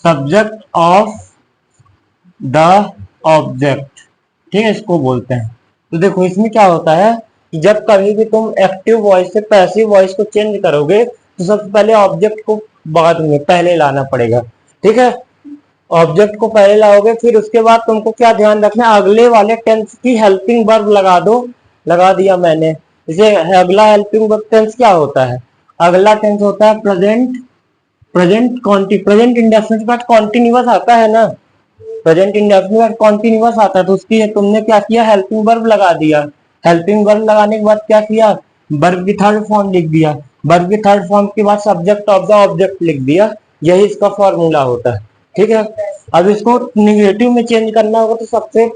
Subject of the object, ठीक है, इसको बोलते हैं। तो देखो इसमें क्या होता है कि जब कभी भी तुम एक्टिव वॉइस से पैसिव वॉइस को चेंज करोगे तो सबसे पहले ऑब्जेक्ट को बाद में पहले लाना पड़ेगा, ठीक है। ऑब्जेक्ट को पहले लाओगे, फिर उसके बाद तुमको क्या ध्यान रखना है, अगले वाले टेंस की हेल्पिंग वर्ब लगा दो। लगा दिया मैंने। इसे अगला हेल्पिंग वर्ब टेंस क्या होता है? अगला टेंस होता है प्रेजेंट। प्रेजेंट इंडेफिनिट के बाद कॉन्टिन्यूअस आता है ना, प्रेजेंट इंडेफिनिट के बाद कॉन्टिन्यूअस आता है, तो उसकी तुमने क्या किया, हेल्पिंग वर्ब लगा दिया। हेल्पिंग वर्ब लगाने के बाद क्या किया, वर्ब की थर्ड फॉर्म लिख दिया। वर्ब की थर्ड फॉर्म के बाद सब्जेक्ट ऑफ द ऑब्जेक्ट लिख दिया। यही इसका फॉर्मूला होता है, ठीक है। अब इसको निगेटिव में चेंज करना होगा तो सबसे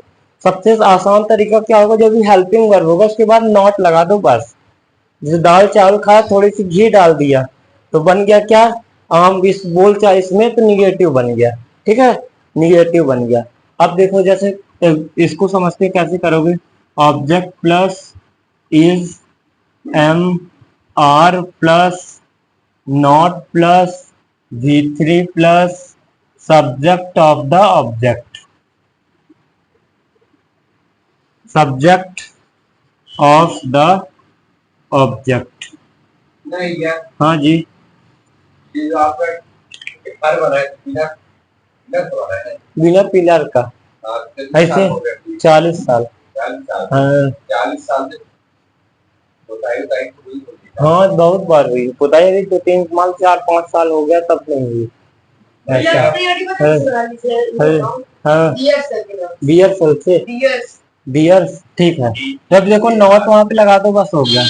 सबसे आसान तरीका क्या होगा, जो भी हेल्पिंग वर्ब होगा उसके बाद नॉट लगा दो बस। जैसे दाल चावल खाया, थोड़ी सी घी डाल दिया तो बन गया क्या, आम इस बोल चाहे इसमें, तो निगेटिव बन गया, ठीक है, निगेटिव बन गया। अब देखो जैसे इसको समझते कैसे करोगे, object plus is am are plus not plus V3 plus subject of the object, subject of the object. नहीं यार, हाँ जी, ये जो आपका घर बना है बिना पिलर तो बना है, बिना पिलर का, हाँ, ऐसे 40 साल। 40 साल, हाँ 40 साल से बताइए बताइए तो वही होती है। हाँ, बहुत बार हुई पुताई, अभी 2-3 साल 4-5 साल हो गया तब नहीं हुई। अच्छा हाँ, बियर सेल से बियर, ठीक है। जब देखो नॉट वहां पे लगा दो बस हो गया।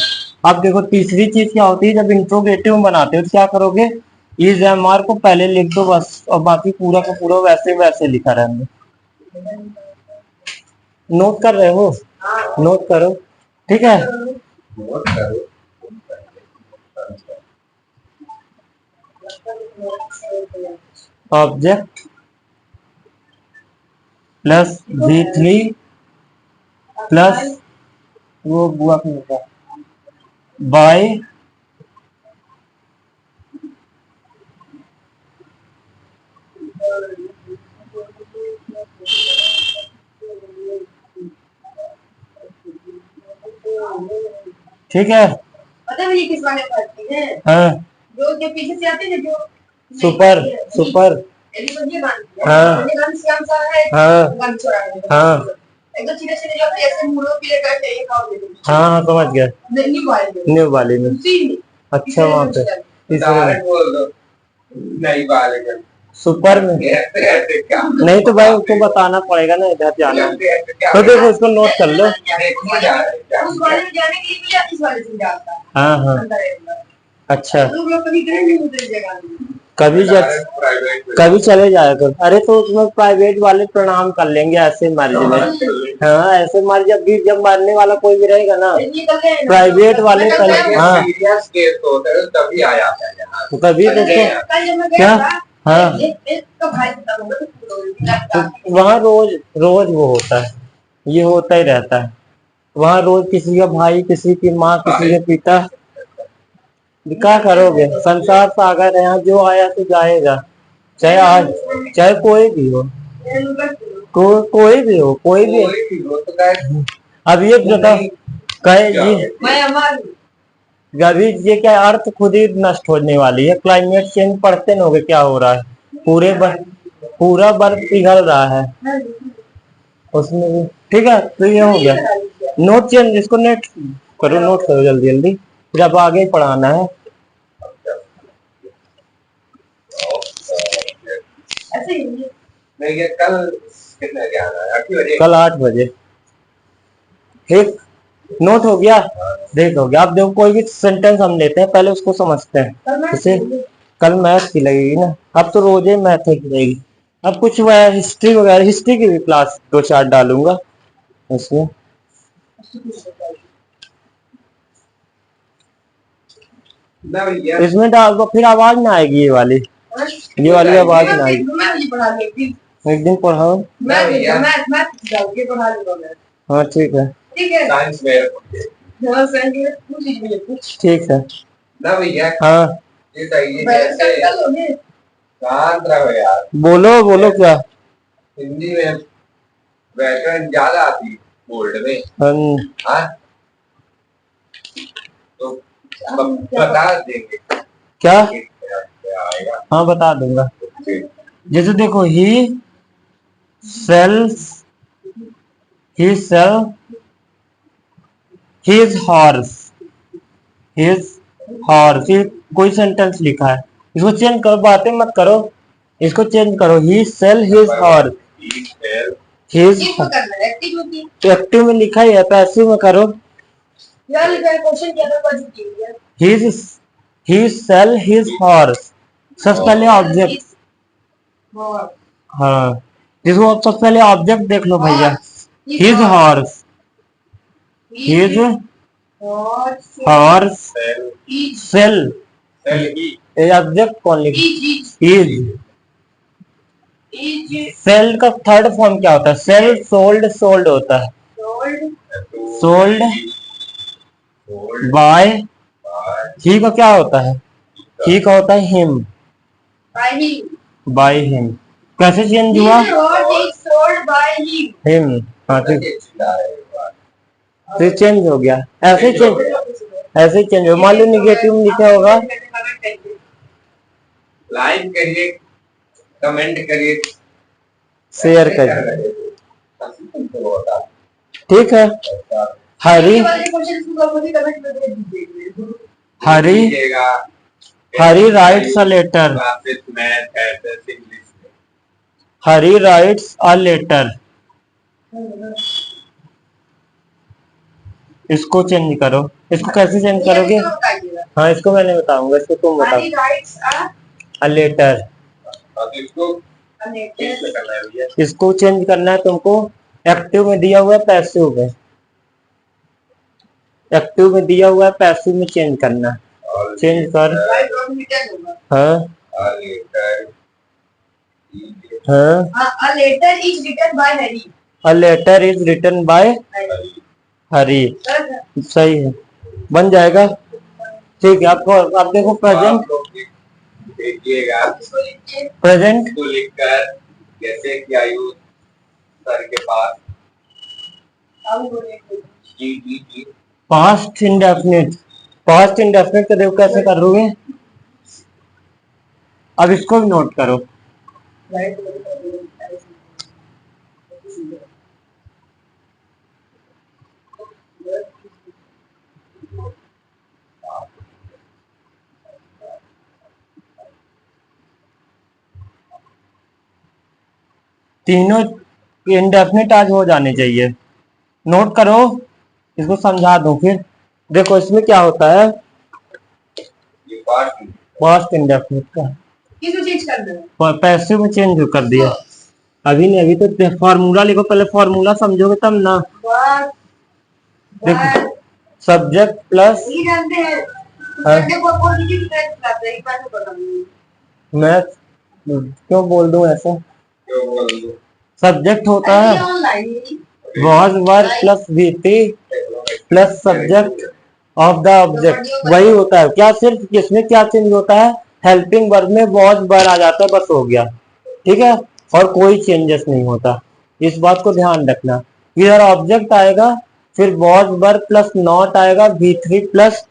अब देखो तीसरी चीज क्या होती है, जब इंट्रोगेटिव बनाते हो तो क्या करोगे, इज एम आर को पहले लिख दो बस, और बाकी पूरा का पूरा वैसे वैसे लिखा रहने। नोट कर रहे हो? नोट करो, ठीक है। नोट करो। ऑब्जेक्ट प्लस V3 प्लस वो बुआ का होगा बाय ठीक है। पता है ये किस वाले पढ़ती है? हाँ जो पीछे से आते हैं जो सुपर सुपर हाँ हाँ हाँ एकदम सीधे सीधे जो ऐसे मुड़ो पीले करते हैं खाओ दे दो। हाँ समझ गया, न्यू वाली में। अच्छा वहाँ पे डायरेक्ट बोल दो नहीं वाले का सुपर में नहीं तो भाई उसको बताना पड़ेगा ना, इधर जाना है तो देखो इसको नोट कर लो। उस वाले में जाने के लिए इस वाले से जाता है। हाँ हाँ अच्छा, लोग कभी गए नहीं उधर जगह कभी चले जाया कर। अरे तो उसमें प्राइवेट वाले प्रणाम कर लेंगे ऐसे मर्ज में, हाँ ऐसे मर्ज जब मरने वाला कोई भी रहेगा ना, प्राइवेट वाले कल, हाँ तभी आया तो कभी क्या, हाँ तो वहाँ रोज रोज वो होता है, ये होता ही रहता है वहाँ रोज, किसी का भाई, किसी की माँ, किसी के पिता। क्या करोगे, संसार सागर है, यहाँ जो आया तो जाएगा, चाहे आज चाहे कोई भी हो, कोई भी हो, कोई भी। अब ये बताओ कहे जी अभी ये क्या अर्थ खुद ही नष्ट होने वाली है, क्लाइमेट चेंज पढ़ते न होगे क्या हो रहा है, पूरा बर्फ पिघल रहा है उसमें भी, ठीक है। तो ये हो गया नोट चेंज, इसको नेट करो, नोट करो जल्दी जल्दी, फिर अब आगे पढ़ाना है। कल कितने बजे आना है? 8 बजे। कल 8 बजे, ठीक, नोट हो गया, देख हो गया। अब देखो कोई भी सेंटेंस हम लेते हैं, पहले उसको समझते हैं। जैसे कल मैथ की लगेगी ना, अब तो रोज ही मैथ की लगेगी। अब कुछ हिस्ट्री वगैरह, हिस्ट्री की भी क्लास 2-4 डालूंगा उसमें। इसमें डाल दो, फिर आवाज ना आएगी ये वाली आवाज ना आएगी। एक दिन पढ़ाओ, हाँ ठीक है, ठीक है, हाँ ये सही है बैलेंस जैसे कर लोगे। शांत रहो यार। बोलो बोलो क्या। हिंदी में व्याकरण ज्यादा आती है बोल्ड में। हाँ तो बता देंगे क्या। क्या आएगा। हाँ बता दूंगा। जैसे देखो sells he sell his horse his horse, ये कोई सेंटेंस लिखा है, इसको चेंज करो, बातें मत करो, इसको चेंज करो। ही सेल हिज हॉर्स हिज। इसको करना है एक्टिव होती एक्टिव में लिखा ही है, पैसिव में करो। यार लिखा है क्वेश्चन क्या था बाजू की है his he sell his horse, सबसे पहले ऑब्जेक्ट। और हाँ जिसको आप सबसे पहले ऑब्जेक्ट देख लो भैया। हिज हॉर्स हिज और हॉर्स इज सेल, ही ये ऑब्जेक्ट कौन लिख। इज इज सेल का थर्ड फॉर्म क्या होता है, सेल सोल्ड सोल्ड होता है, सोल्ड बाय। ही का क्या होता है, ही का होता है हिम, बाय हिम। कैसे चेंज हुआ, हिम। हाँ तो चेंज हो गया, ऐसे ऐसे चेंज हो। मान लो निगेटिव में लिखा होगा। लाइक करिए, कमेंट करिए, शेयर करिए, ठीक है। Harry Harry Harry writes a letter, Harry writes a letter. इसको चेंज करो, इसको कैसे चेंज करोगे। हाँ इसको मैंने बताऊंगा, इसको तुम बताओ। अ लेटर, इसको चेंज करना है तुमको। एक्टिव में दिया हुआ है, पैसिव में, एक्टिव में दिया हुआ है, पैसिव में चेंज करना है। चेंज कर। हाँ हाँ A letter is written by Harry. A letter is written by Harry, सही है, बन जाएगा। ठीक है, आपको आप देखो प्रेजेंट, देखिएगा प्रेजेंट को लिखकर जैसे कि आयु सर के पास जी जी जी पास्ट इंडेफिनिट, पास्ट इंडेफिनिट को देखो कैसे करोगे। अब इसको भी नोट करो। तीनों इंडेफिनिट आज हो जाने चाहिए, नोट करो, इसको समझा दूं फिर। देखो इसमें क्या होता है, ये पास्ट पास्ट इंडेफिनिट का किसको चेंज करना है पैसिव में चेंज कर दिया। अभी नहीं, अभी तो फॉर्मूला लिखो, पहले फॉर्मूला समझोगे तब ना। देखो सब्जेक्ट प्लस नहीं जानते हैं संडे को पॉजिटिव मैथ करते हैं, एक बार तो बताऊंगी मैथ, क्यों बोल दूं ऐसा। क्यों बोल दो सब्जेक्ट होता है online was were plus VT plus subject of the object, वही होता है। क्या सिर्फ किसमें क्या चेंज होता है, हेल्पिंग वर्ब में वॉज वर आ जाता है, बस हो गया, ठीक है, और कोई चेंजेस नहीं होता। इस बात को ध्यान रखना। इधर ऑब्जेक्ट आएगा, फिर वॉज वर प्लस नॉट आएगा, V3 plus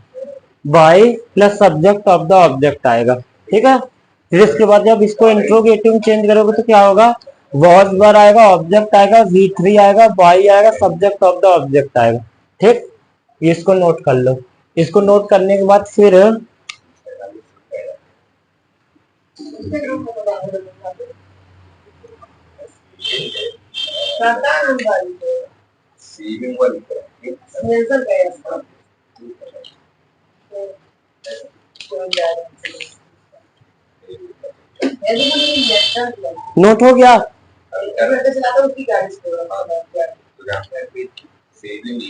by plus subject of the object आएगा, ठीक है। फिर इसके बाद जब इसको इंट्रोगेटिव चेंज करोगे तो क्या होगा, वॉज वर आएगा, ऑब्जेक्ट आएगा, V3 आएगा, बाई आएगा, सब्जेक्ट ऑफ द ऑब्जेक्ट आएगा, ठीक। इसको नोट कर लो। इसको नोट करने के बाद फिर सीविंग वाली नेल्सन गया नोट हो गया। चलाता उसकी गाड़ी saving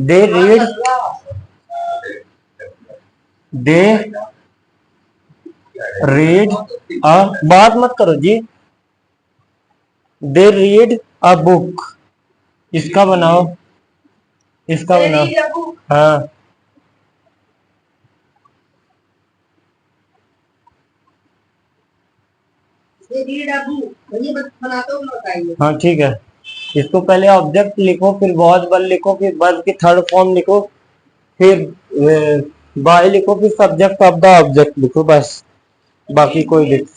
they read they read a, बात मत करो जी, दे रीड अ बुक, इसका बनाओ, इसका बनाओ। हाँ ये रीड अबू ये बनाते हो बताइए। हाँ ठीक है, इसको पहले ऑब्जेक्ट लिखो, फिर वॉज वर्ब लिखो, फिर वर्ब की थर्ड फॉर्म लिखो, फिर बाय लिखो, फिर सब्जेक्ट ऑफ द ऑब्जेक्ट लिखो, बस। बाकी कोई लिख,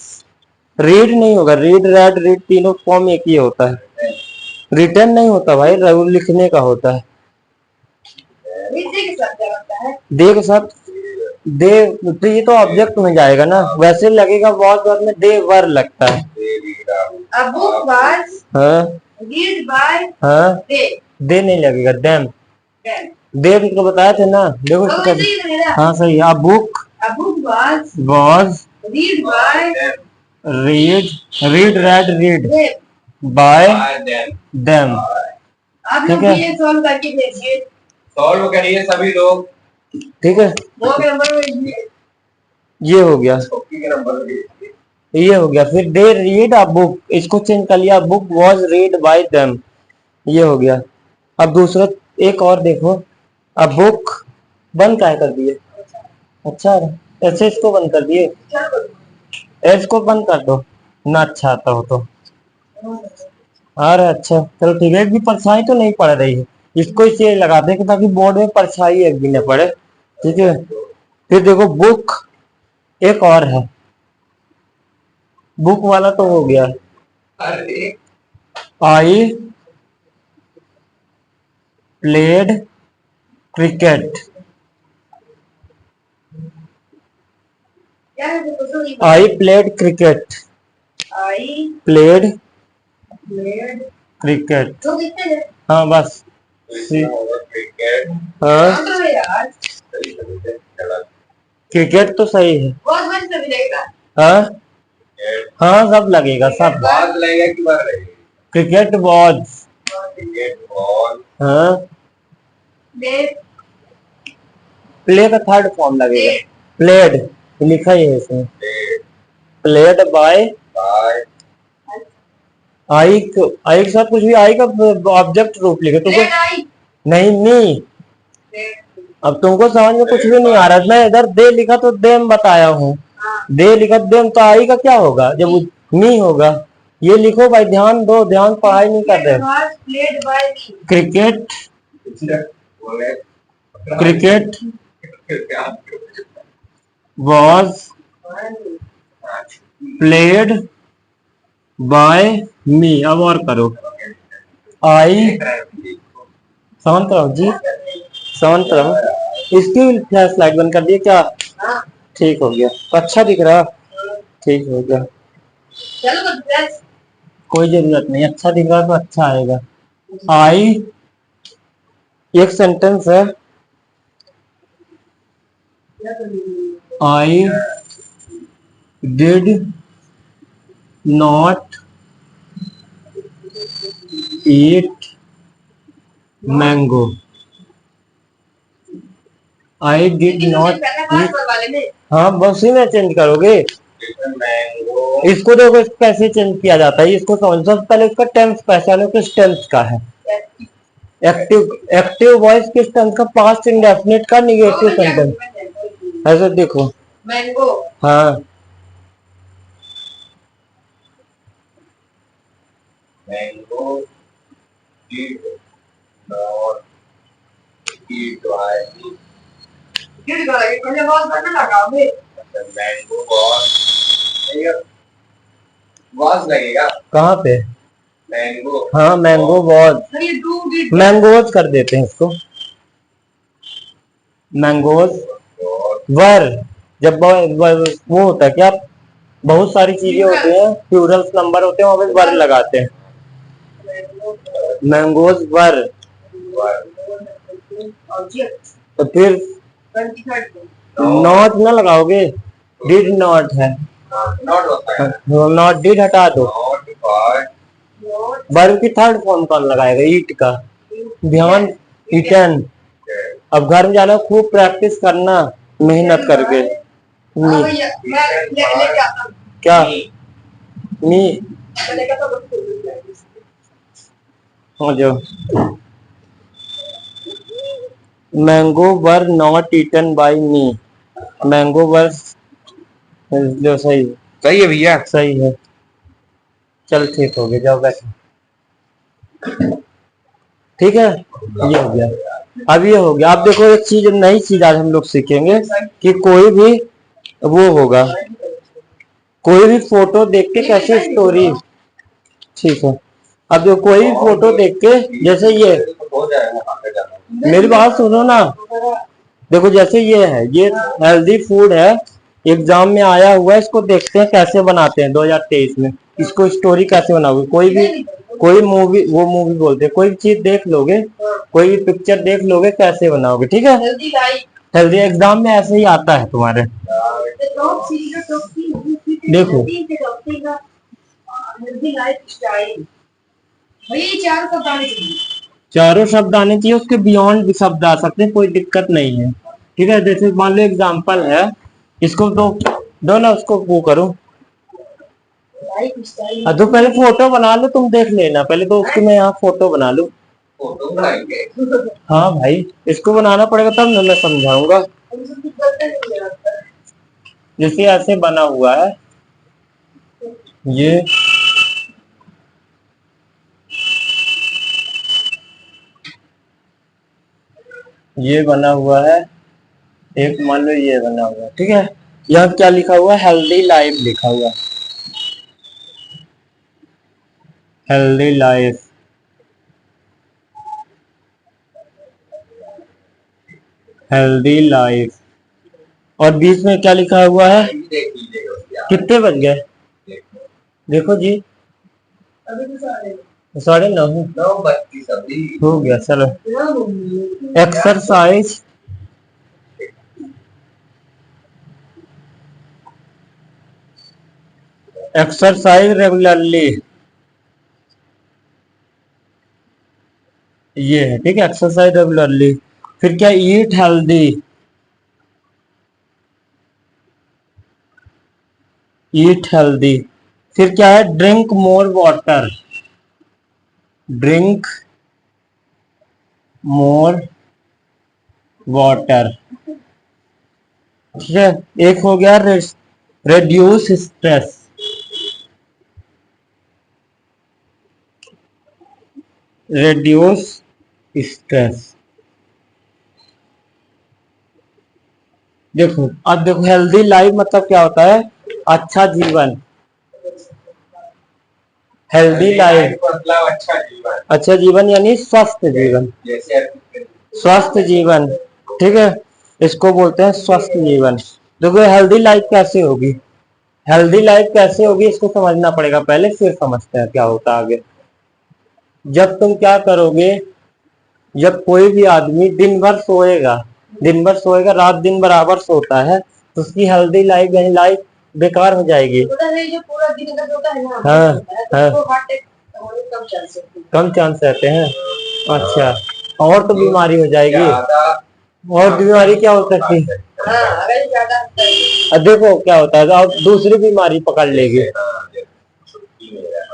रीड नहीं होगा, रीड रेड रीड तीनों फॉर्म एक ही होता है, रिटर्न नहीं होता भाई, लिखने का होता है। रीड के साथ क्या होता है? दे के साथ, दे तो ये तो ऑब्जेक्ट में जाएगा ना, वैसे लगेगा वॉज वर्ब में दे वर लगता है। A book was हाँ read by हाँ, they. दे नहीं लगेगा, देम। Then. दे को बताया थे ना, देखो तो इसका। वैसे ही रहेगा। हाँ सही है, book A book was was read by read, read red read they. Bye them. Them. आप ठीक लोग है। भी ये सॉल्व करके भेजिए। सॉल्व करिए सभी लोग। ठीक है, दो के नंबर में भेजिए। ये हो गया, टॉपिक के नंबर भी। ये हो गया। फिर दे रीड अ बुक, इसको चेंज कर लिया, book was read by them, ये हो गया। अब दूसरा एक और देखो, अब बुक बंद क्या कर दिए, अच्छा ऐसे इसको बंद कर दिए, इसको बंद कर दो ना, अच्छा आता हो तो। अरे अच्छा चलो ठीक है, एक भी परछाई तो नहीं पड़ रही है, इसको इसे लगा दें ताकि बोर्ड में परछाई एक भी न पड़े। ठीक है, फिर देखो बुक एक और है, बुक वाला तो हो गया। अरे आई प्लेड क्रिकेट, क्या है तो नहीं I played cricket, I played played cricket, तो कितने हैं? हाँ बस। क्रिकेट हाँ नाम तो है यार। क्रिकेट तो सही है। बहुत मस्त भी लगेगा। हाँ हाँ, सब लगेगा, सब। बात लगेगा कि बात लगेगा। क्रिकेट वॉज, क्रिकेट बॉल हाँ प्लेड प्ले का थर्ड फॉर्म लगेगा, प्लेड लिखा ही है इसमें, प्लेड बाय बाय आई, आई के साथ कुछ भी आई का ऑब्जेक्ट रूप लिखे तुमको, प्लेड आई नहीं नहीं, प्लेड अब तुमको समझ में कुछ भी नहीं आ रहा, मैं इधर दे लिखा तो देम बताया हूँ, हाँ दे लिखा देम तो आई का क्या होगा, जब मी होगा। ये लिखो भाई, ध्यान दो, ध्यान पढ़ाई नहीं कर रहे। प्लेड बाय मी क्रिकेट, बोले क्रिकेट वॉज प्लेड बाय मी, अब और करो, आई, शांत रहो जी, शांत रहो, इसकी फ्लैश लाइट बंद कर दिए क्या, हाँ ठीक हो गया, अच्छा दिख रहा, ठीक हो गया, चलो तो प्लस कोई जरूरत नहीं, अच्छा दिख रहा तो अच्छा आएगा। आई एक सेंटेंस है, I did not eat mango, I did not ईट, वाले में हाँ बस उसी में चेंज करोगे। मैंगो इसको देखो कैसे चेंज किया जाता है, इसको समझ, सबसे पहले इसका टेंस पहचानो किस टेंस का है। एक्टिव, एक्टिव वॉइस किस टेंस का, पास्ट इंडेफिनिट का निगेटिव सेंटेंस, ऐसे देखो। मैंगो हाँ mango did not eat by me. गिर गया ये पहले बहुत करने लगा बे मैंगो बॉल वाज लगेगा। कहाँ पे, मैंगो हाँ मैंगो वॉज, ये डू डिड मैंगोज कर देते हैं इसको, मैंगोज वर, जब वो होता है क्या, बहुत सारी चीजें होती हैं, प्लूरल्स नंबर होते हैं, वहां पे वर लगाते हैं, मैंगोज वर, ऑब्जेक्ट तो फिर 23 नॉट ना लगाओगे, डिड नॉट है, नॉट होता है नॉट डिड हटा दो, नॉट बाय वर्ब की थर्ड फॉर्म कौन लगाएगा, ईट का, ध्यान, ईटन। अब घर में जाना, खूब प्रैक्टिस करना मेहनत करके। हाँ भैया मैं लेके आता हूँ क्या मी चलेगा तो हो जो, mango were not eaten by me, mango were जो सही सही है भैया। सही है। चल ठीक हो गया, जाओ बैठो। ठीक है, ये हो गया। अब ये हो गया। आप देखो एक चीज, नई चीज आज हम लोग सीखेंगे कि कोई भी वो होगा, कोई भी फोटो देख के कैसे स्टोरी। ठीक है, अब जो कोई भी फोटो देख के, जैसे ये, हो जाएगा वहाँ पे जाना। मेरी बात सुनो ना, देखो जैसे ये है, ये हेल्दी फूड है, एग्जाम में आया हुआ है, इसको देखते हैं कैसे बनाते हैं 2023 में। इसको स्टोरी कैसे बनाओगे, कोई भी, कोई मूवी, वो मूवी बोलते हैं, कोई भी चीज देख लोगे, कोई भी पिक्चर देख लोगे, कैसे बनाओगे। ठीक है, हेल्दी लाइफ, हेल्दी एग्जाम में ऐसे ही आता है तुम्हारे। देखो हेल्दी लाइफ स्टाइल, वही चार शब्द आने चाहिए। चारों शब्द आने चाहिए, उसके बियॉन्ड भी शब्द आ सकते हैं, कोई दिक्कत नहीं है। ठीक है, जैसे मान लो एग्जाम्पल है, इसको तो दो ना, उसको वो करो। लाइफ स्टाइल, तो पहले फोटो बना लो, तुम देख लेना पहले तो, उसकी मैं यहाँ फोटो बना लूं। फोटो बनाएंगे। हाँ भाई, इसको बनाना पड़ेगा तब ना मैं समझाऊंगा। जैसे ऐसे बना हुआ है ये, बना हुआ है एक, मान लो ये बना हुआ है। ठीक है, यहाँ क्या लिखा हुआ है, हेल्दी लाइफ लिखा हुआ है, हेल्दी लाइफ, हेल्दी लाइफ। और बीच में क्या लिखा हुआ है, देख लीजिएगा उसकी आप। कितने बज गए देखो। देखो जी, अभी तो सारे 9:30 9:32 अभी। हो गया। चलो, एक्सरसाइज, एक्सरसाइज रेगुलरली, ये है। ठीक है, एक्सरसाइज रेगुलरली। फिर क्या, ईट हेल्दी, ईट हेल्दी। फिर क्या है, drink more water, drink more water. ठीक है, एक हो गया रेड्यूस स्ट्रेस, रेड्यूस स्ट्रेस। देखो अब देखो, हेल्दी लाइफ मतलब क्या होता है, अच्छा जीवन, हेल्दी लाइफ मतलब अच्छा जीवन। अच्छा जीवन यानी स्वस्थ जीवन, जैसे स्वस्थ जीवन। ठीक है, इसको बोलते हैं स्वस्थ जीवन। देखो हेल्दी लाइफ कैसे होगी, हेल्दी लाइफ कैसे होगी इसको समझना पड़ेगा पहले, फिर समझते हैं क्या होता है आगे। जब तुम क्या करोगे, जब कोई भी आदमी दिन भर सोएगा, दिन भर सोएगा, रात दिन बराबर सोता है, तो उसकी हेल्दी लाइफ यानी लाइफ बेकार हो जाएगी। पता है जो पूरा दिन का होता है ना, हाँ, हाँ। तो हार्ट अटैक होने के कम चांस होते हैं। कम चांस रहते हैं। अच्छा, और तो बीमारी हो जाएगी। ज्यादा और बीमारी क्या हो सकती है, हाँ, अगर ज्यादा होता है अब देखो क्या होता है, अब दूसरी बीमारी पकड़ लेगी।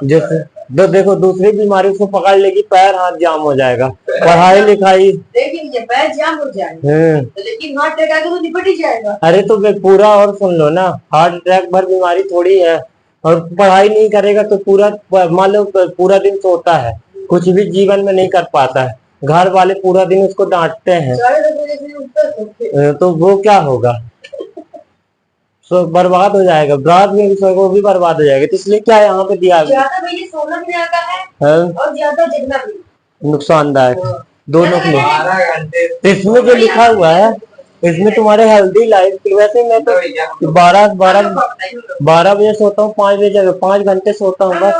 जैसे देखो दूसरी बीमारी उसको पकड़ लेगी, पैर हाथ जाम हो जाएगा, पढ़ाई लिखाई। लेकिन ये पैर जाम हो जाएगा, तो लेकिन हार्ट अटैक आएगा तो निपट ही जाएगा। अरे तो पूरा और सुन लो ना, हार्ट अटैक भर बीमारी थोड़ी है। और पढ़ाई नहीं करेगा तो पूरा, मान लो पूरा दिन सोता है, कुछ भी जीवन में नहीं कर पाता है, घर वाले पूरा दिन उसको डांटते हैं, 10:30 बजे से उठता है, तो वो क्या होगा, सो बर्बाद हो जाएगा, रात में भी सोएगा वो भी बर्बाद हो जाएगा। तो इसलिए क्या यहाँ पे दिया ज्यादा बजे सोना भी आता है है, और ज्यादा जगना भी नुकसानदायक दोनों के लिए। 12 घंटे तो इसमें जो लिखा हुआ है, इसमें तुम्हारे हेल्दी लाइफ की, वैसे मैं तो 12 बजे सोता हूँ, 5 बजे 5 घंटे सोता हूँ बस।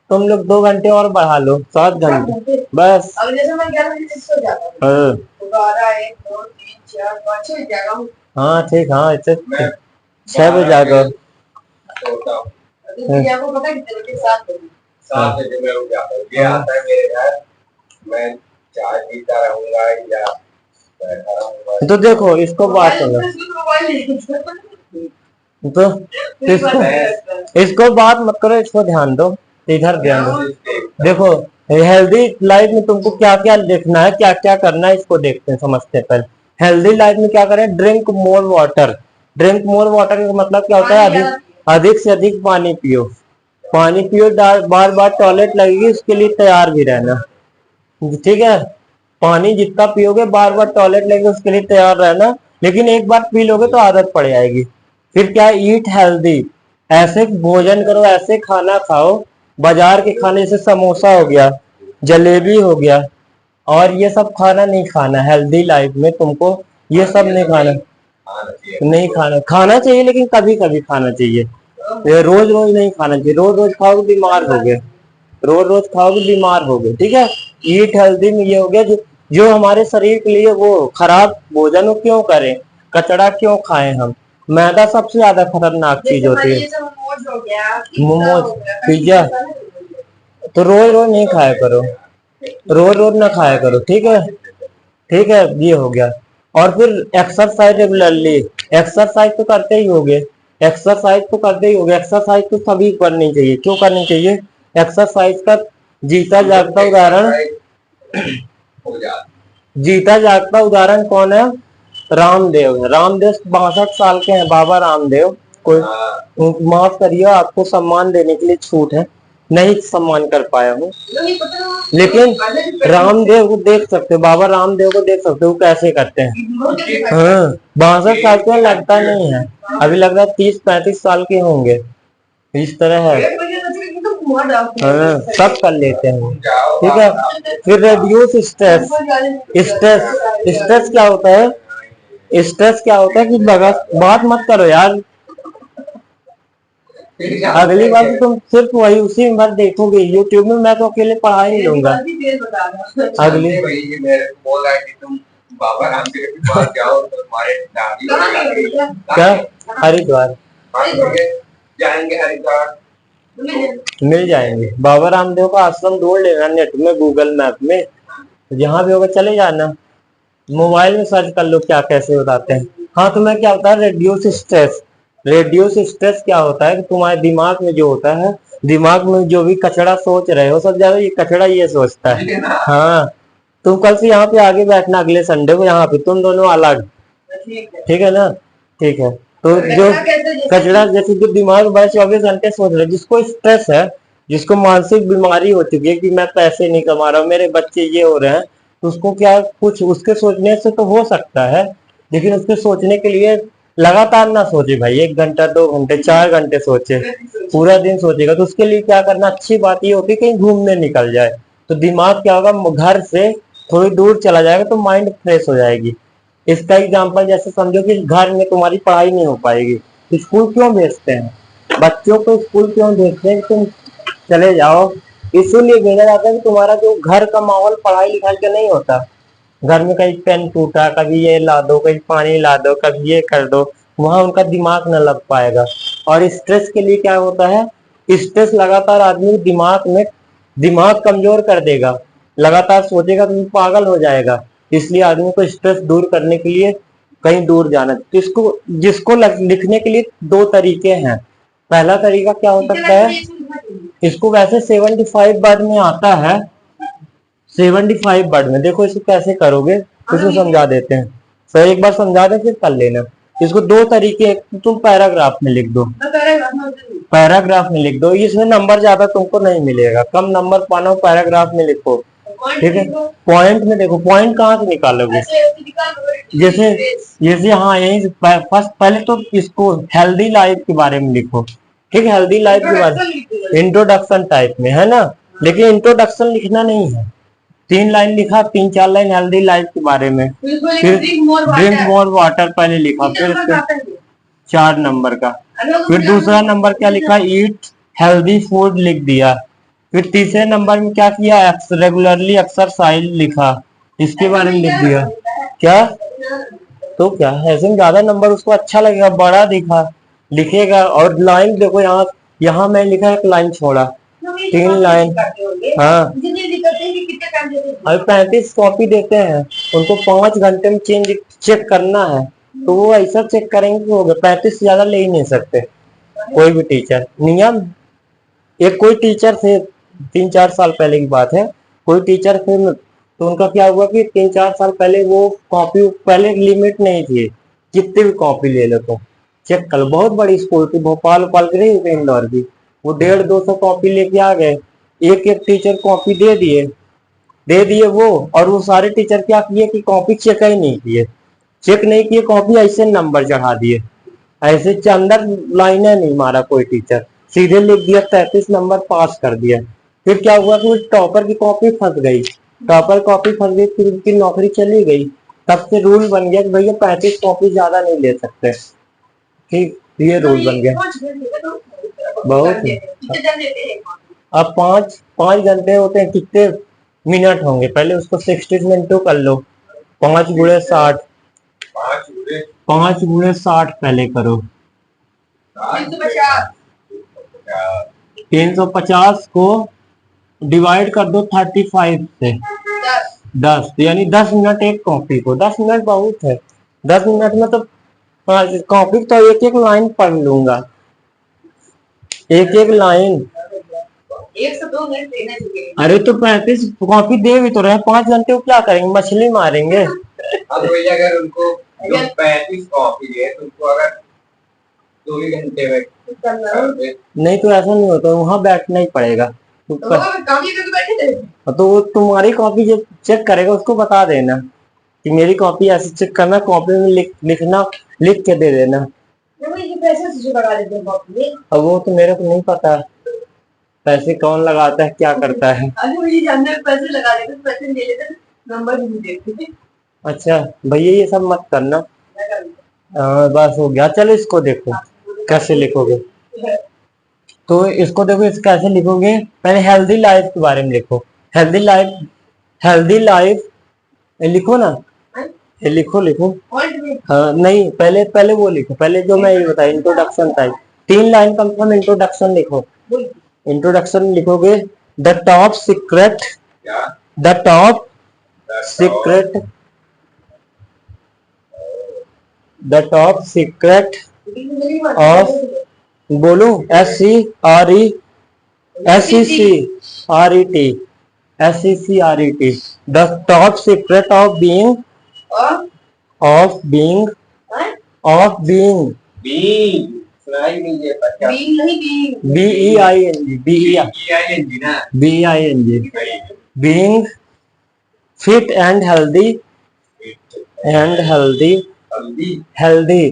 तुम लोग 2 घंटे और बढ़ा लो, 7 घंटे बस। अब जैसे मैं 11 बजे से सो जाता हूँ, हाँ, तो 12, 1, 2, 3, 4, 5, 6 जागा हूँ। हाँ ठीक, हाँ इसे मैं 6 बजे जागो। सोता हूँ। अभी आपको पता है कितने बजे? 7 बजे। 7 बजे मैं उठ जाता हूँ। ये आता है मेरे घर, मैं चाय पीता रहूंगा या बैठा रहूंगा। तो देखो इसको बात सुनो, तो इसको बात मत करो, इसको ध्यान दो, इधर ध्यान दो। देखो हेल्दी लाइफ में तुमको क्या क्या देखना है, क्या क्या करना है, इसको देखते हैं, समझते हैं पहले। हेल्दी लाइफ में क्या करें, drink more water. Drink more water का मतलब क्या होता है, अधिक से अधिक पानी पियो। पानी पियो, बार बार टॉयलेट लगेगी, इसके लिए तैयार भी रहना। ठीक है, पानी जितना पियोगे बार बार टॉयलेट लगेगी, उसके लिए तैयार रहना। लेकिन एक बार पी लोगे तो आदत पड़ जाएगी। फिर क्या है, ईट हेल्दी, ऐसे भोजन करो, ऐसे खाना खाओ, बाजार के खाने से समोसा हो गया, जलेबी हो गया, और ये सब खाना नहीं खाना। हेल्दी लाइफ में तुमको ये सब नहीं खाना, खाना चाहिए। नहीं खाना, खाना चाहिए लेकिन कभी कभी खाना चाहिए। ये रोज रोज नहीं खाना चाहिए, रोज रोज खाओगे बीमार होगे, रोज रोज खाओगे बीमार होगे। ठीक है, ईट हेल्दी में ये हो गया, जो हमारे शरीर के लिए वो खराब भोजन क्यों करें, कचड़ा क्यों खाएं हम। मैदा सबसे ज्यादा खतरनाक चीज होती है। मोमोज हो गया, मोमोज, पिज्जा, तो रोज रोज नहीं खाया करो, रोज रोज ना खाया करो। ठीक है, ठीक है, ये हो गया। और फिर एक्सरसाइज रेगुलरली, एक्सरसाइज तो करते ही होगे, एक्सरसाइज तो करते ही होगे, एक्सरसाइज तो सभी करनी चाहिए। क्यों करनी चाहिए, एक्सरसाइज का जीता जागता उदाहरण, हो जाता जीता जागता उदाहरण कौन है, रामदेव है। रामदेव 62 साल के हैं, बाबा रामदेव। कोई हाँ, माफ करिए, आपको सम्मान देने के लिए छूट है, नहीं सम्मान कर पाया हूँ। लेकिन रामदेव को देख सकते हो, बाबा रामदेव को देख सकते हो कैसे करते हैं। हाँ, 62 साल के लगता नहीं है, अभी लग रहा है 30-35 साल के होंगे, इस तरह है। हाँ, सब कर लेते हैं वो। जाओ ठीक है, फिर रेड्यूस स्ट्रेस। स्ट्रेस, स्ट्रेस क्या होता है, स्ट्रेस क्या होता है कि बात मत करो यार, अगली बार तो तुम सिर्फ वही उसी में देखोगे यूट्यूब में, मैं तो अकेले पढ़ा ही लूंगा। अगली भाई ये मेरे को बोल रहा है कि तुम बाबा रामदेव के पास जाओ तो तुम्हारे दादी क्या, हरिद्वार जाएंगे, हरिद्वार मिल जाएंगे। बाबा रामदेव का आश्रम ढूंढ लेना नेट में, गूगल मैप में, जहां भी होगा चले जाना, मोबाइल में सर्च कर लो क्या कैसे बताते हैं। हाँ, तो मैं क्या होता है, रेड्यूस स्ट्रेस। रेड्यूस स्ट्रेस क्या होता है कि तुम्हारे दिमाग में जो होता है, दिमाग में जो भी कचड़ा सोच रहे हो, सब ज्यादा ये कचड़ा ये सोचता है। हाँ, तुम कल से यहाँ पे आगे बैठना, अगले संडे को यहाँ पे, तुम दोनों अलग। ठीक है ना, ठीक है। तो जो कचरा, जैसे जो दिमाग में 24 घंटे सोच रहे, जिसको स्ट्रेस है, जिसको मानसिक बीमारी हो चुकी है कि मैं पैसे नहीं कमा रहा हूँ, मेरे बच्चे ये हो रहे हैं, तो उसको क्या, कुछ उसके सोचने से तो हो सकता है, लेकिन उसके सोचने के लिए लगातार ना सोचे भाई, 1 घंटा 2 घंटे 4 घंटे सोचे, पूरा दिन सोचेगा तो उसके लिए क्या करना, अच्छी बात ये होती है कहीं घूमने निकल जाए, तो दिमाग क्या होगा, घर से थोड़ी दूर चला जाएगा तो माइंड फ्रेश हो जाएगी। इसका एग्जाम्पल जैसे समझो कि घर में तुम्हारी पढ़ाई नहीं हो पाएगी, स्कूल क्यों भेजते हैं बच्चों को, स्कूल क्यों भेजते हैं कि तुम चले जाओ, इसीलिए भेजा जाता है कि तुम्हारा जो घर का माहौल पढ़ाई लिखाई का नहीं होता, घर में कहीं पेन टूटा, कभी ये ला दो, कहीं पानी ला दो, कभी ये कर दो, वहां उनका दिमाग न लग पाएगा। और स्ट्रेस के लिए क्या होता है, स्ट्रेस लगातार आदमी दिमाग में, दिमाग कमजोर कर देगा, लगातार सोचेगा तो पागल हो जाएगा। इसलिए आदमी को स्ट्रेस दूर करने के लिए कहीं दूर जाना, जिसको जिसको लिखने के लिए 2 तरीके हैं। पहला तरीका क्या हो सकता है, इसको वैसे 75 वर्ड में आता है, 75 वर्ड में, देखो इसको कैसे करोगे, इसको समझा देते हैं। तो एक बार समझा दे फिर कर लेना। इसको 2 तरीके, तुम पैराग्राफ में लिख दो, पैराग्राफ में लिख दो, इसमें नंबर ज्यादा तुमको नहीं मिलेगा, कम नंबर पाना हो पैराग्राफ में लिखो। ठीक है, पॉइंट में देखो, पॉइंट कहाँ से निकालोगे, जैसे जैसे हाँ यही फर्स्ट, पहले तो इसको हेल्दी लाइफ के बारे में लिखो। ठीक है, हेल्दी लाइफ के बारे में इंट्रोडक्शन टाइप में है ना, लेकिन इंट्रोडक्शन लिखना नहीं है, 3 लाइन लिखा, 3-4 लाइन हेल्दी लाइफ के बारे में, फिर ड्रिंक मोर वाटर पहले लिखा, फिर 4 नंबर का, फिर दूसरा नंबर क्या लिखा, ईट हेल्दी फूड लिख दिया, फिर तीसरे नंबर में क्या किया, रेगुलरली एक्सरसाइज लिखा, इसके बारे में लिख दिया। क्या, तो क्या ऐसे में ज्यादा नंबर उसको अच्छा लगेगा, बड़ा दिखा लिखेगा। और लाइन देखो, यहाँ मैं लिखा, 1 लाइन छोड़ा, 3 लाइन। हाँ, अभी 35 कॉपी देते हैं, उनको 5 घंटे में चेक करना है, तो वो ऐसा चेक करेंगे हो गया, 35 से ज्यादा ले ही नहीं सकते कोई भी टीचर, नियम। एक कोई टीचर थे, 3-4 साल पहले की बात है, कोई टीचर थे, तो उनका क्या हुआ कि 3-4 साल पहले वो कॉपी, पहले लिमिट नहीं थी, जितने भी कॉपी ले लो तो चेक कर लो, बहुत बड़ी स्कूल थी, भोपाल की नहीं, इंदौर की, वो 150-200 कॉपी लेके आ गए। एक एक टीचर कॉपी दे दिए वो, और वो सारे टीचर क्या किए कि कॉपी चेक ही नहीं किए, कॉपी ऐसे नंबर चढ़ा दिए, ऐसे अंदर लाइनें नहीं मारा कोई टीचर, सीधे लिख दिया 33 नंबर पास कर दिया। फिर क्या हुआ कि उस टॉपर की कॉपी फंस गई, फिर उसकी नौकरी चली गई। तब से रूल बन गया कि भैया 35 कॉपी ज्यादा नहीं ले सकते। ठीक, ये रूल बन गया। बहुत है। अब 5 घंटे होते हैं, कितने मिनट होंगे? पहले उसको 60 मिनटों कर लो, 5 × 60, 5 × 60 पहले करो। 350 को डिवाइड कर दो 35 से, 10, यानी 10 मिनट एक कॉपी को। 10 मिनट बहुत है। 10 मिनट में तो कॉपी तो एक एक लाइन पढ़ लूंगा, एक एक लाइन। 1 से 2 मिनट देना चाहिए। अरे तो 35 कॉपी दे भी तो रहे, 5 घंटे को क्या करेंगे? मछली मारेंगे। अब भैया अगर उनको 35 कॉपी दिए तो उनको अगर 2 ही घंटे में नहीं तो ऐसा नहीं होता, वहां बैठना ही पड़ेगा। तो वो तुम्हारी कॉपी जो चेक करेगा उसको बता देना कि मेरी कॉपी ऐसे चेक करना, कॉपी में लिख के दे देना। अब वो तो मेरे को नहीं पता पैसे कौन लगाता है, क्या करता है। पैसे लगा देते, पैसे ले लेते, नंबर भी नहीं देते। अच्छा भैया ये सब मत करना। बस हो गया। चलो इसको देखो कैसे लिखोगे। तो इसको देखो, इस कैसे लिखोगे? पहले हेल्दी लाइफ के बारे में लिखो। हेल्दी लाइफ लिखो ना, ये लिखो। हाँ नहीं, पहले वो लिखो, पहले जो मैं ये बताया इंट्रोडक्शन था, 3 लाइन कम से कम इंट्रोडक्शन लिखो। इंट्रोडक्शन लिखोगे, द टॉप सीक्रेट ऑफ, बोलो SECRET, the top secret of being सुनाई नहीं है पर क्या BEING being fit and healthy HEALTHY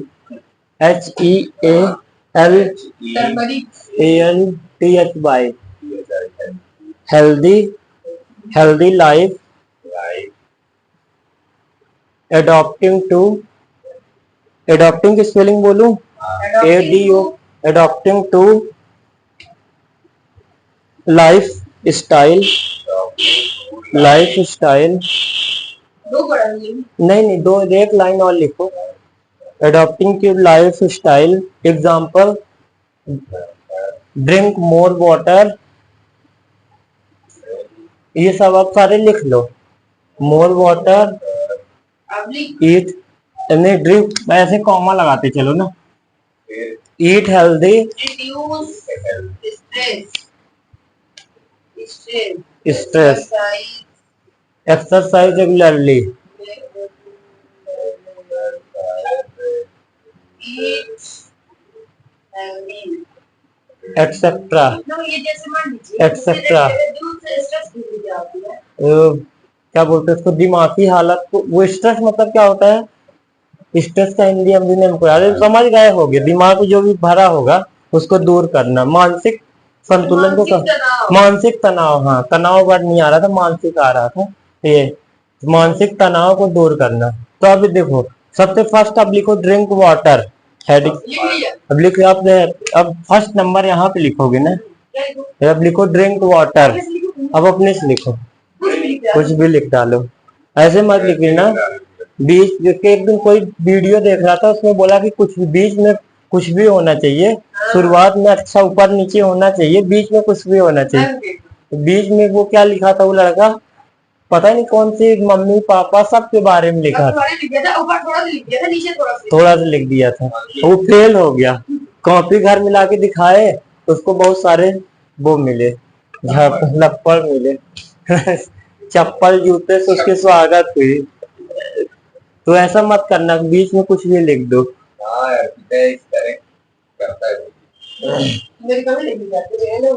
healthy life, adopting की स्पेलिंग बोलूं? adopting to लाइफ स्टाइल नहीं, दो, एक लाइन और लिखो। Adopting to life style, example drink more water, ये सब आप सारे लिख लो। मोर वाटर, ईट, नहीं ड्रिंक ऐसे कॉमा लगाते चलो ना। Eat healthy, stress, exercise regularly, etcetera. क्या बोलते हैं उसको, दिमागी हालत को। वो स्ट्रेस मतलब क्या होता है? स्ट्रेस का हिंदी हम भी नहीं समझ गए होगे, दिमाग में जो भी भरा होगा उसको दूर करना। मानसिक संतुलन को, मानसिक तनाव, हाँ तनाव वर्ड नहीं आ रहा था, मानसिक आ रहा था। ये मानसिक तनाव को दूर करना। तो अभी देखो, सबसे फर्स्ट आप लिखो ड्रिंक वाटर, अब लिखो आपने, अब फर्स्ट नंबर यहाँ पे लिखोगे ना, अब लिखो ड्रिंक वाटर। अब अपने से लिखो, कुछ भी लिख डालो, ऐसे मत लिखना। बीच एक दिन कोई वीडियो देख रहा था, उसमें बोला कि कुछ बीच में कुछ भी होना चाहिए, शुरुआत में अच्छा ऊपर नीचे होना चाहिए, बीच में कुछ भी होना चाहिए। तो बीच में वो क्या लिखा था वो लड़का, पता नहीं कौन सी मम्मी पापा सबके बारे में लिखा था, थोड़ा सा लिख दिया था, वो फेल हो गया। कॉपी घर में लाके दिखाए तो उसको बहुत सारे वो मिले, लप्पड़ मिले चप्पल जूते से उसकी स्वागत हुई। तो ऐसा मत करना, बीच में कुछ भी लिख दो। हाँ यार, इस तरह करता है। मेरी कभी नहीं जाती है ना।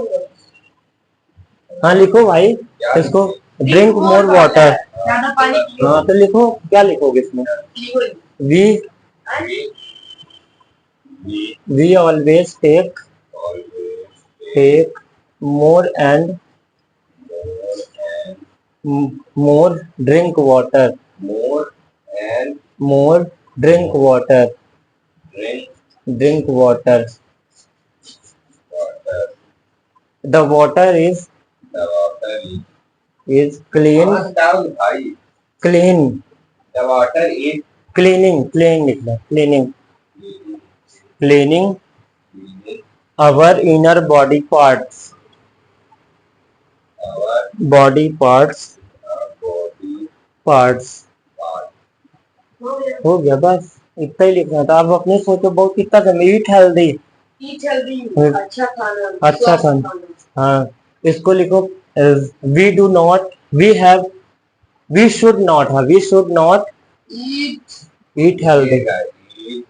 हाँ लिखो भाई इसको, ड्रिंक मोर वाटर। ज्यादा पानी पियो। हाँ तो लिखो, क्या लिखोगे इसमें? We we always take more and more drink water. more and more drink water. drink drink water. water. The water The water is clean. कहाँ से डाल भाई? Clean. The water is cleaning लिखना, cleaning cleaning our inner body parts. our body parts body parts. part. हो गया बस, इतना ही लिखना था। आप अपने सोचो बहुत कितना था। ईट हेल्दी, अच्छा खाना, अच्छा खाना। हाँ इसको लिखो, we do not, we have, we should not, हाँ we should not eat healthy. Eat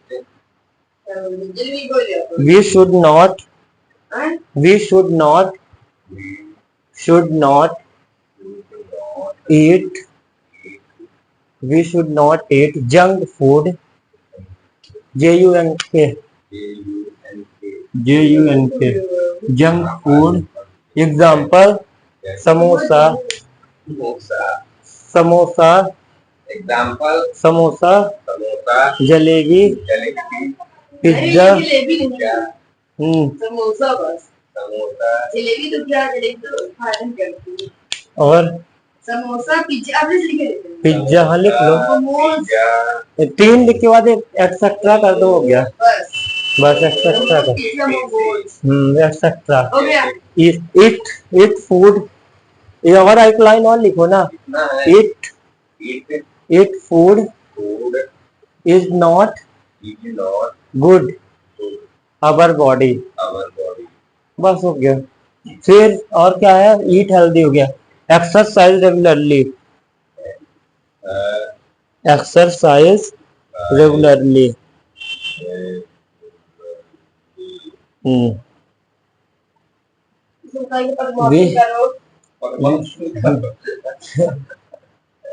जल्दी बोलो। वी शुड नॉट, हाँ? We should not, we should not do not eat, we should not eat junk food. JUNK, JUNK, junk food. Example samosa, samosa. Samosa, Example samosa, samosa, jalebi, jalebi, pizza. अरे जलेबी नहीं, हम्म, समोसा बस। samosa, jalebi तो क्या, जलेबी तो खाने करती है। और समोसा पिज्जा आप लिख के पिज्जा, हाँ लिख लो। pizza, 3 लिख के बाद एक्सेट्रा कर दो, हो गया बस। बस, एक्सेट्रा कर। Pizza momos etcetera. हो गया। इट इट फूड, ये और एक लाइन और लिखो ना। कितना है? It Eat it food food is not is not good good our body. our body. बस हो गया। फिर और क्या है? ईट हेल्दी हो गया। Exercise regularly, Uh, exercise regularly. हम्म, सुनता है पर मॉर्निंग करो,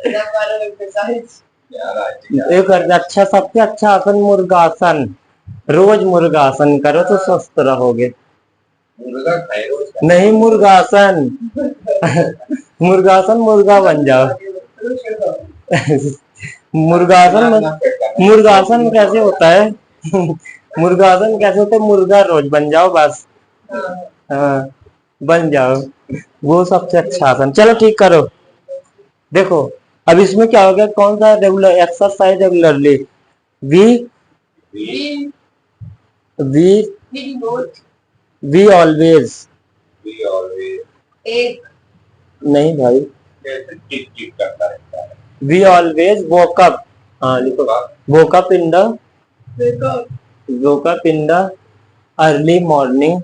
जब करो एक्सरसाइज। यार आज एक अच्छा, सबसे अच्छा आसन मुर्गासन। रोज मुर्गासन करो तो स्वस्थ रहोगे। मुर्गा खाए रोज का। नहीं मुर्गासन, मुर्गासन मुर्गा बन जाओ। मुर्गासन कैसे होता है? मुर्गासन कैसे होता है? मुर्गा रोज बन जाओ बस। हाँ बन जाओ, वो सबसे अच्छा आसन। चलो ठीक करो। देखो अब इसमें क्या हो गया? कौन सा regular exercise regularly? We We we note we always, always एक नहीं भाई, कैसे टिक टिक करता रहता है। We always woke up. हाँ लिखो, वोक अप इन द, देखो woke up in the early morning,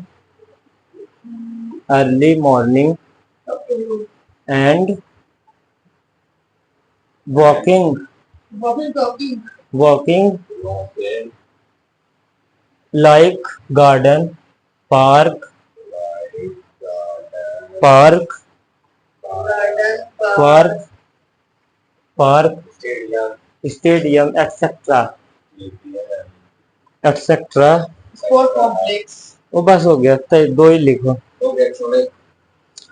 early morning and walking, talking walking Okay. Like garden, park, park, garden park, park, Stadium. Stadium, etcetera etcetera. Sport complex. वो बस हो गया, तो 2 ही लिखो। तो get छोड़े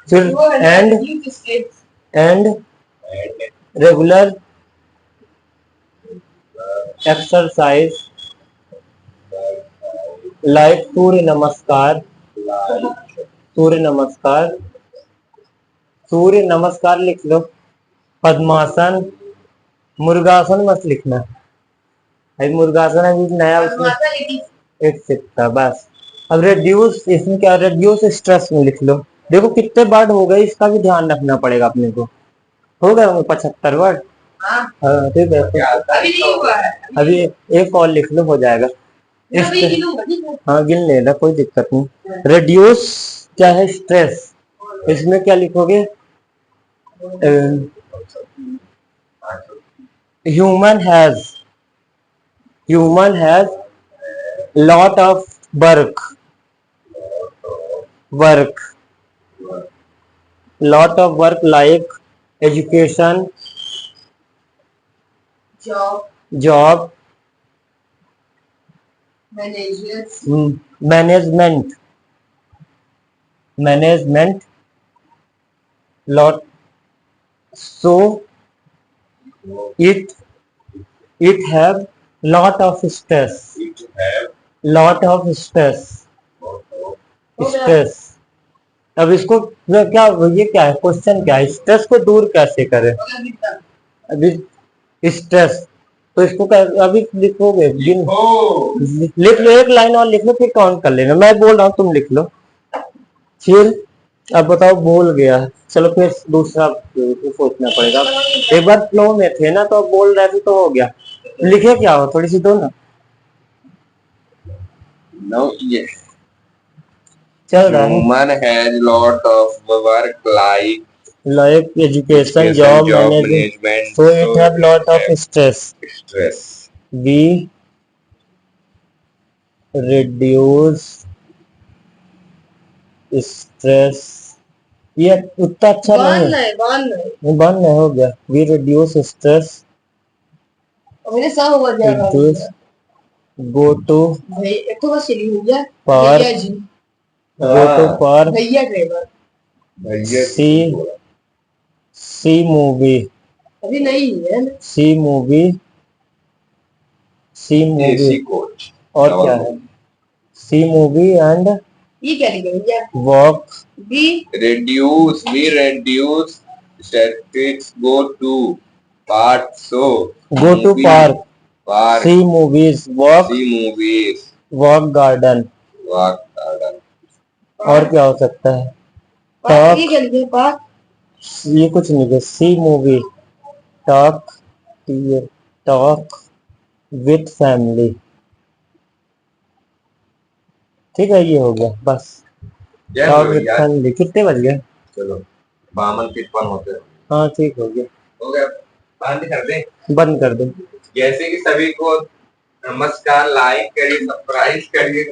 फिर and and regular exercise like Surya Namaskar, Surya Namaskar, Surya नमस्कार लिख लो। पद्मासन, मुर्गासन मत लिखना भाई, मुर्गासन अभी नया उसमें एक सिक्का बस। अब रेड्यूस, इसमें क्या? रेड्यूस स्ट्रेस में लिख लो। देखो कितने वर्ड हो गए, इसका भी ध्यान रखना पड़ेगा अपने को। हो गए होंगे 75 वर्ड। हाँ ठीक है, अभी नहीं हुआ है। अभी एक और लिख लो, हो जाएगा। अभी गिनूंगा, ठीक है? हाँ गिन लेना, कोई दिक्कत नहीं। रेड्यूस क्या है? स्ट्रेस। इसमें क्या लिखोगे? Human has lot of work, work, lot of work like education, Job. Job, Managers. Management, management, lot, so it have lot of stress, It have lot of stress, हो गया। स्ट्रेस। अब इसको क्या, ये क्या है, क्वेश्चन क्या है, स्ट्रेस को दूर कैसे करें? अगर कितना? अभी स्ट्रेस, तो इसको अभी लिखोगे, लिखो। लिख लो, एक लाइन और लिख लो, फिर काउंट कर लेना, मैं बोल रहा हूँ तुम लिख लो। फिर अब बताओ, बोल गया, चलो फिर दूसरा सोचना पड़ेगा। एक बार फ्लो में थे ना, तो अब बोल रहे थे तो हो गया। लिखे क्या हो, थोड़ी सी दो ना, No, yes. चल रहा है। Human has lot of work like like education, education, job, job management, management. so it have lot of have stress, stress. we reduce stress, ये उतना अच्छा नहीं है, बान बंद नहीं, हो गया, we reduce stress, मेरे सब हो गया reduce, go to भाई एक तो बस चली हुई है Park. भैया जी go to park, भैया ड्राइवर भैया See. see movie, अभी नहीं है see movie, see movie, AC coach. और क्या है, see movie and ये क्या लिखा भैया walk, be Reduce. We reduce statistics. Go to park. So go to movie, park, Park. see movies, walk, See movies. walk garden, Walk garden. और क्या हो सकता है, पार्क ये क्या लिखा है पार्क ये कुछ नहीं है, see movie, talk, talk with family, ठीक है, ये हो गया बस, क्या टॉक हो विथ गया? फैमिली। कितने बज गए? चलो 52-53 होते हैं। हाँ ठीक हो गया, हो गया, बंद कर दें। बंद कर दो। जैसे कि सभी को नमस्कार, लाइक करिए, सब्सक्राइब करिए।